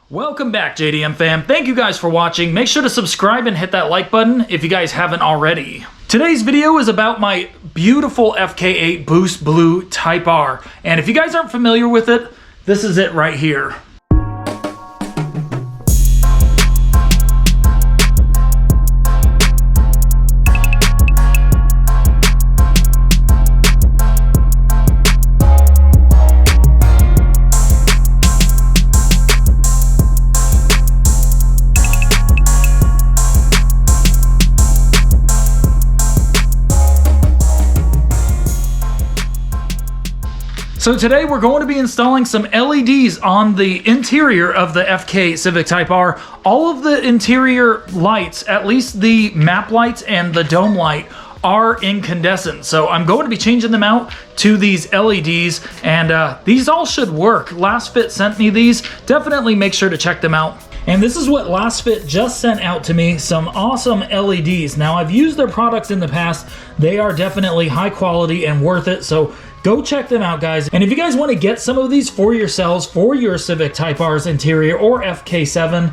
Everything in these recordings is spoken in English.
Welcome back, JDM fam. Thank you guys for watching. Make sure to subscribe and hit that like button if you guys haven't already. Today's video is about my beautiful FK8 Boost Blue Type R. And if you guys aren't familiar with it, this is it right here. So today we're going to be installing some LEDs on the interior of the FK8 Civic Type R. All of the interior lights, at least the map lights and the dome light, are incandescent. So I'm going to be changing them out to these LEDs, and these all should work. Lasfit sent me these. Definitely make sure to check them out. And this is what Lasfit just sent out to me, some awesome LEDs. Now, I've used their products in the past. They are definitely high quality and worth it, so go check them out, guys. And if you guys want to get some of these for yourselves, for your Civic Type R's interior or FK7,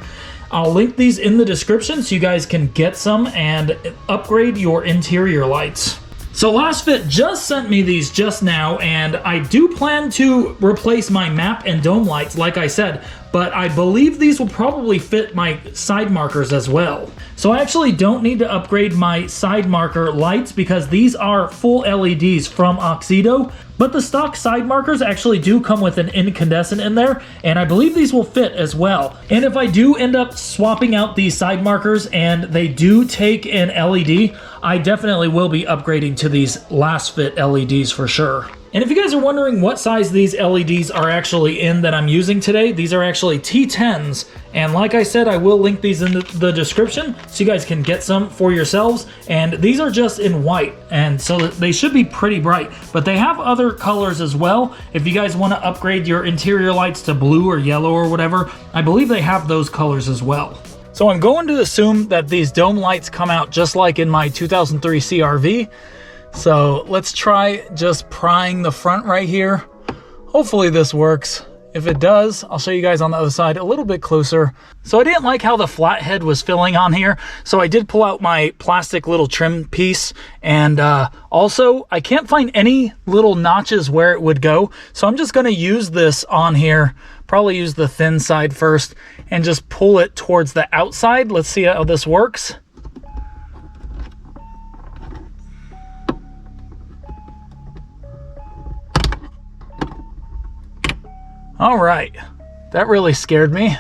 I'll link these in the description so you guys can get some and upgrade your interior lights. So Lasfit just sent me these just now, and I do plan to replace my map and dome lights, like I said, but I believe these will probably fit my side markers as well. So I actually don't need to upgrade my side marker lights because these are full LEDs from Oxido, but the stock side markers actually do come with an incandescent in there, and I believe these will fit as well. And if I do end up swapping out these side markers and they do take an LED, I definitely will be upgrading to these Lasfit LEDs for sure. And if you guys are wondering what size these LEDs are actually in that I'm using today, these are actually T10s. And like I said, I will link these in the description so you guys can get some for yourselves. And these are just in white, and so they should be pretty bright. But they have other colors as well. If you guys want to upgrade your interior lights to blue or yellow or whatever, I believe they have those colors as well. So I'm going to assume that these dome lights come out just like in my 2003 CR-V. So let's try just prying the front right here. Hopefully this works. If it does, I'll show you guys on the other side a little bit closer. So I didn't like how the flathead was filling on here, so I did pull out my plastic little trim piece. And also, I can't find any little notches where it would go, so I'm just going to use this on here, probably use the thin side first, and just pull it towards the outside. Let's see how this works. All right, that really scared me.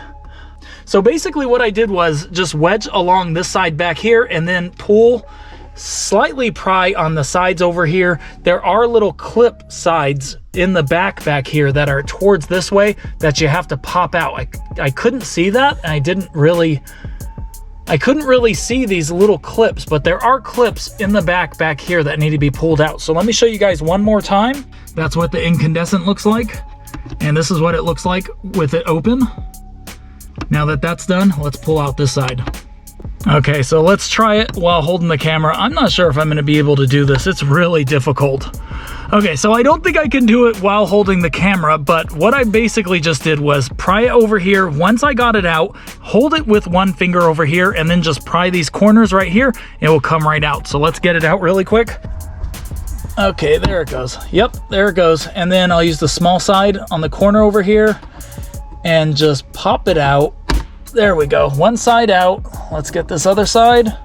So basically what I did was just wedge along this side back here and then pull, slightly pry on the sides over here. There are little clip sides in the back here that are towards this way that you have to pop out. I couldn't see that, and I couldn't really see these little clips, but there are clips in the back here that need to be pulled out. So let me show you guys one more time. That's what the incandescent looks like. And this is what it looks like with it open. Now that that's done, let's pull out this side. Okay, so let's try it while holding the camera. I'm not sure if I'm going to be able to do this. It's really difficult. Okay, so I don't think I can do it while holding the camera, but what I basically just did was pry it over here. Once I got it out, hold it with one finger over here, and then just pry these corners right here, and it will come right out. So let's get it out really quick. Okay, there it goes. Yep, there it goes. And then I'll use the small side on the corner over here and just pop it out. There we go. One side out. Let's get this other side.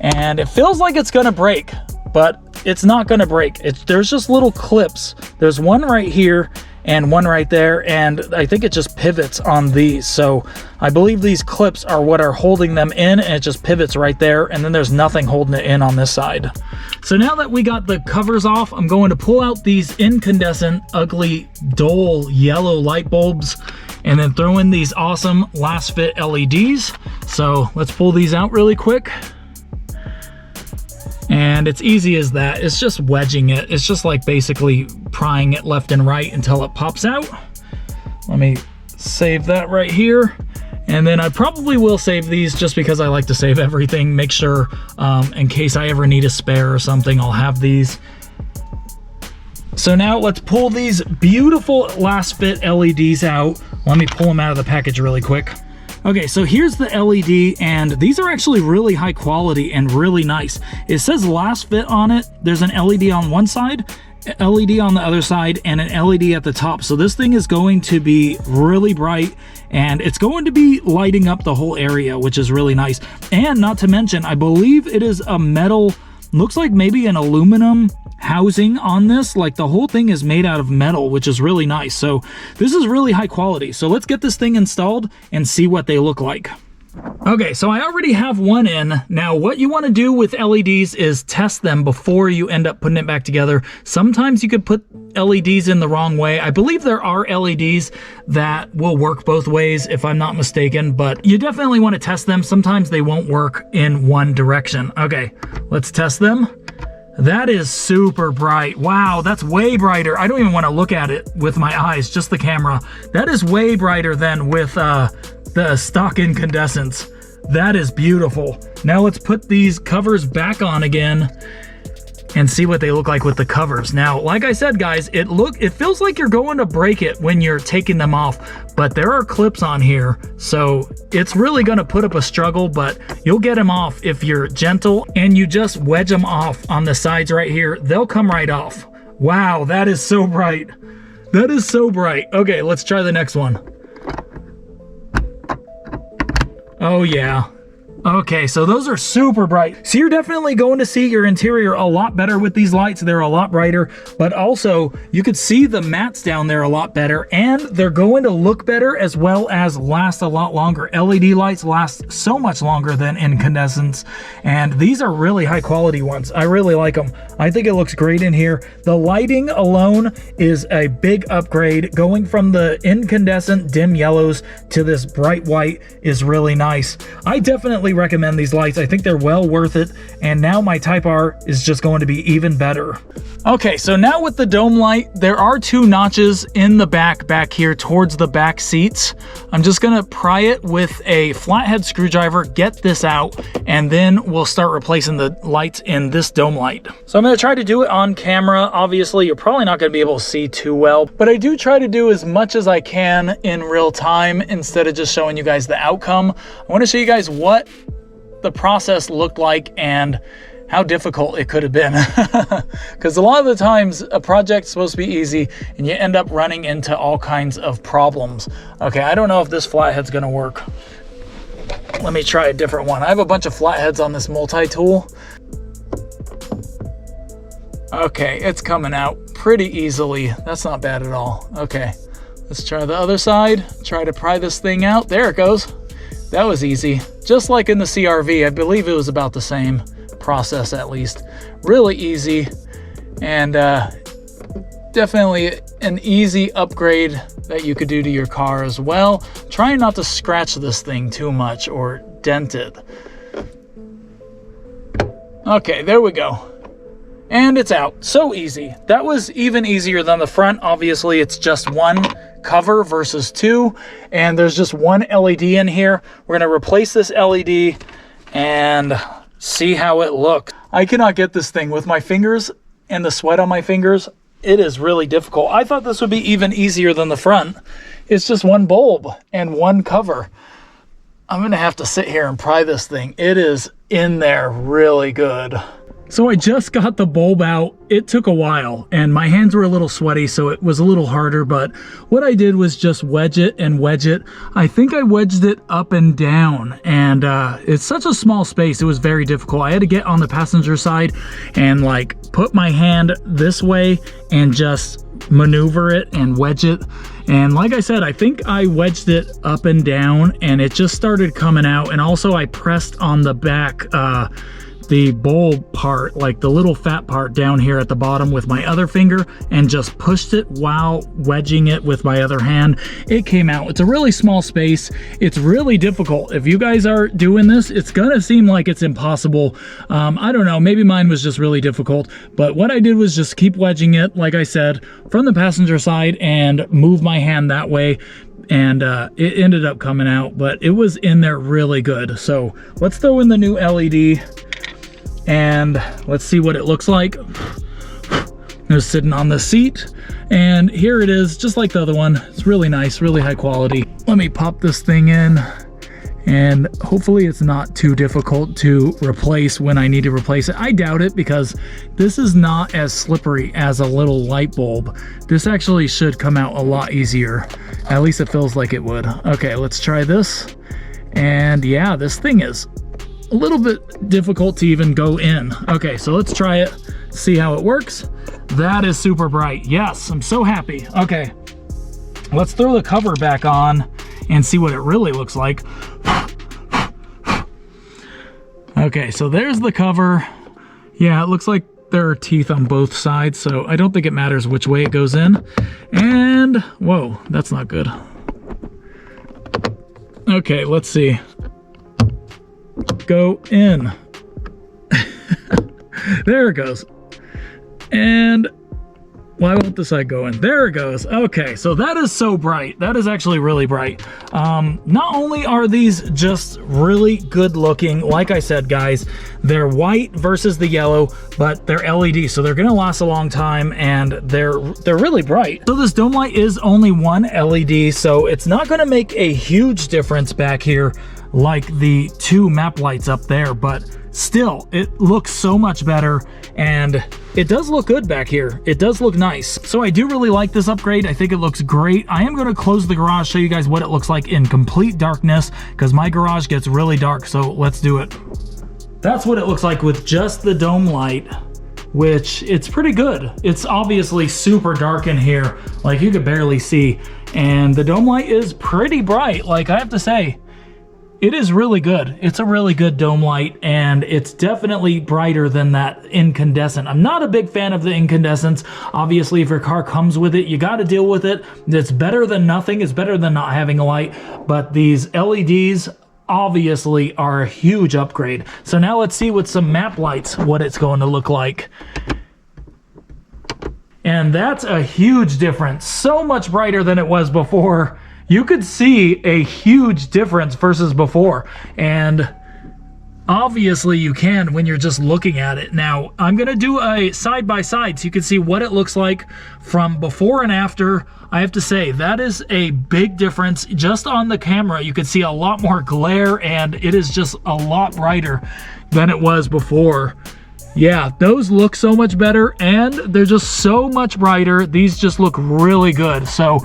And it feels like it's gonna break, but it's not gonna break. There's just little clips. There's one right here and one right there, and I think it just pivots on these. So I believe these clips are what are holding them in, and it just pivots right there, and then there's nothing holding it in on this side. So now that we got the covers off, I'm going to pull out these incandescent, ugly, dull yellow light bulbs, and then throw in these awesome Lasfit LEDs. So let's pull these out really quick. And it's easy as that. It's just wedging it. It's just like basically prying it left and right until it pops out. Let me save that right here. And then I probably will save these just because I like to save everything. Make sure in case I ever need a spare or something, I'll have these. So now let's pull these beautiful Lasfit LEDs out. Let me pull them out of the package really quick. Okay, so here's the LED, and these are actually really high quality and really nice. It says Lasfit on it. There's an LED on one side, LED on the other side, and an LED at the top. So this thing is going to be really bright, and it's going to be lighting up the whole area, which is really nice. And not to mention, I believe it is a metal, looks like maybe an aluminum housing on this. Like the whole thing is made out of metal, which is really nice. So this is really high quality. So let's get this thing installed and see what they look like. Okay, so I already have one in. Now what you want to do with LEDs is test them before you end up putting it back together. Sometimes you could put LEDs in the wrong way. I believe there are LEDs that will work both ways if I'm not mistaken, but you definitely want to test them. Sometimes they won't work in one direction. Okay, let's test them. That is super bright. Wow, that's way brighter. I don't even want to look at it with my eyes, just the camera. That is way brighter than with the stock incandescents. That is beautiful. Now let's put these covers back on again and see what they look like with the covers. Now, like I said, guys, it feels like you're going to break it when you're taking them off, but there are clips on here, so it's really gonna put up a struggle, but you'll get them off if you're gentle and you just wedge them off on the sides right here. They'll come right off. Wow, that is so bright. That is so bright. Okay, let's try the next one. Oh yeah. Okay, so those are super bright. So you're definitely going to see your interior a lot better with these lights. They're a lot brighter, but also you could see the mats down there a lot better, and they're going to look better as well as last a lot longer. LED lights last so much longer than incandescents, and these are really high quality ones. I really like them. I think it looks great in here. The lighting alone is a big upgrade. Going from the incandescent dim yellows to this bright white is really nice. I definitely recommend these lights. I think they're well worth it, and now my Type R is just going to be even better. Okay, so now with the dome light, there are two notches in the back here towards the back seats. I'm just gonna pry it with a flathead screwdriver, get this out, and then we'll start replacing the lights in this dome light. So I'm gonna try to do it on camera. Obviously, you're probably not gonna be able to see too well, but I do try to do as much as I can in real time instead of just showing you guys the outcome. I wanna show you guys what the process looked like and how difficult it could have been. Because a lot of the times a project's supposed to be easy and you end up running into all kinds of problems. Okay, I don't know if this flathead's gonna work. Let me try a different one. I have a bunch of flatheads on this multi-tool. Okay, it's coming out pretty easily. That's not bad at all. Okay, let's try the other side. Try to pry this thing out. There it goes. That was easy. Just like in the CRV, I believe it was about the same process at least. Really easy, and definitely an easy upgrade that you could do to your car as well. Try not to scratch this thing too much or dent it. Okay, there we go. And it's out. So easy. That was even easier than the front. Obviously, it's just one cover versus two, and there's just one LED in here. We're going to replace this LED and see how it looks. I cannot get this thing with my fingers and the sweat on my fingers. It is really difficult. I thought this would be even easier than the front. It's just one bulb and one cover. I'm going to have to sit here and pry this thing. It is in there really good. So I just got the bulb out. It took a while and my hands were a little sweaty, so it was a little harder, but what I did was just wedge it and wedge it. I think I wedged it up and down, and it's such a small space, it was very difficult. I had to get on the passenger side and like put my hand this way and just maneuver it and wedge it. And like I said, I think I wedged it up and down and it just started coming out. And also I pressed on the back, the bulb part, like the little fat part down here at the bottom with my other finger, and just pushed it while wedging it with my other hand. It came out. It's a really small space. It's really difficult. If you guys are doing this, it's gonna seem like it's impossible. I don't know, maybe mine was just really difficult, but what I did was just keep wedging it, like I said, from the passenger side and move my hand that way, and it ended up coming out, but it was in there really good. So let's throw in the new LED and let's see what it looks like. Just sitting on the seat, and here it is, just like the other one. It's really nice, really high quality. Let me pop this thing in, and hopefully it's not too difficult to replace when I need to replace it. I doubt it, because this is not as slippery as a little light bulb. This actually should come out a lot easier. At least it feels like it would. Okay, let's try this. And yeah, this thing is a little bit difficult to even go in. Okay, so let's try it, see how it works. That is super bright. Yes, I'm so happy. Okay, let's throw the cover back on and see what it really looks like. Okay, so there's the cover. Yeah, it looks like there are teeth on both sides, so I don't think it matters which way it goes in. And, whoa, that's not good. Okay, let's see. Go in. There it goes. And why won't the side go in? There it goes. Okay, so that is so bright. That is actually really bright. Not only are these just really good looking, like I said, guys, they're white versus the yellow, but they're LED, so they're gonna last a long time, and they're really bright. So this dome light is only one LED, so it's not gonna make a huge difference back here like the two map lights up there, but still, it looks so much better, and it does look good back here. It does look nice. So I do really like this upgrade. I think it looks great. I am going to close the garage, show you guys what it looks like in complete darkness, because my garage gets really dark, so let's do it. That's what it looks like with just the dome light, which it's pretty good. It's obviously super dark in here, like you could barely see, and the dome light is pretty bright. Like, I have to say, it is really good. It's a really good dome light, and it's definitely brighter than that incandescent. I'm not a big fan of the incandescents. Obviously, if your car comes with it, you got to deal with it. It's better than nothing. It's better than not having a light, but these LEDs obviously are a huge upgrade. So now let's see with some map lights what it's going to look like. And that's a huge difference. So much brighter than it was before. You could see a huge difference versus before, and obviously you can when you're just looking at it. Now, I'm gonna do a side-by-side so you can see what it looks like from before and after. I have to say, that is a big difference. Just on the camera, you can see a lot more glare, and it is just a lot brighter than it was before. Yeah, those look so much better, and they're just so much brighter. These just look really good. So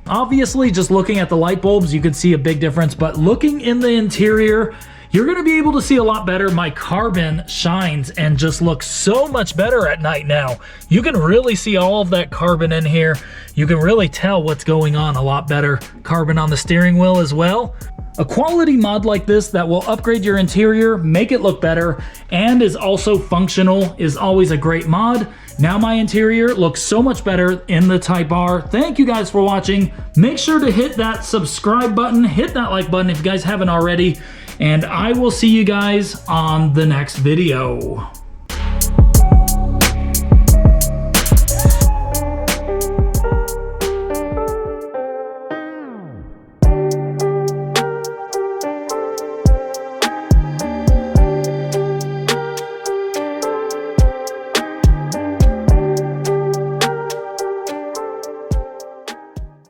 obviously, just looking at the light bulbs, you can see a big difference, but looking in the interior, you're gonna be able to see a lot better. My carbon shines and just looks so much better at night now. You can really see all of that carbon in here. You can really tell what's going on a lot better. Carbon on the steering wheel as well. A quality mod like this that will upgrade your interior, make it look better, and is also functional is always a great mod. Now my interior looks so much better in the Type R. Thank you guys for watching. Make sure to hit that subscribe button, hit that like button if you guys haven't already, and I will see you guys on the next video.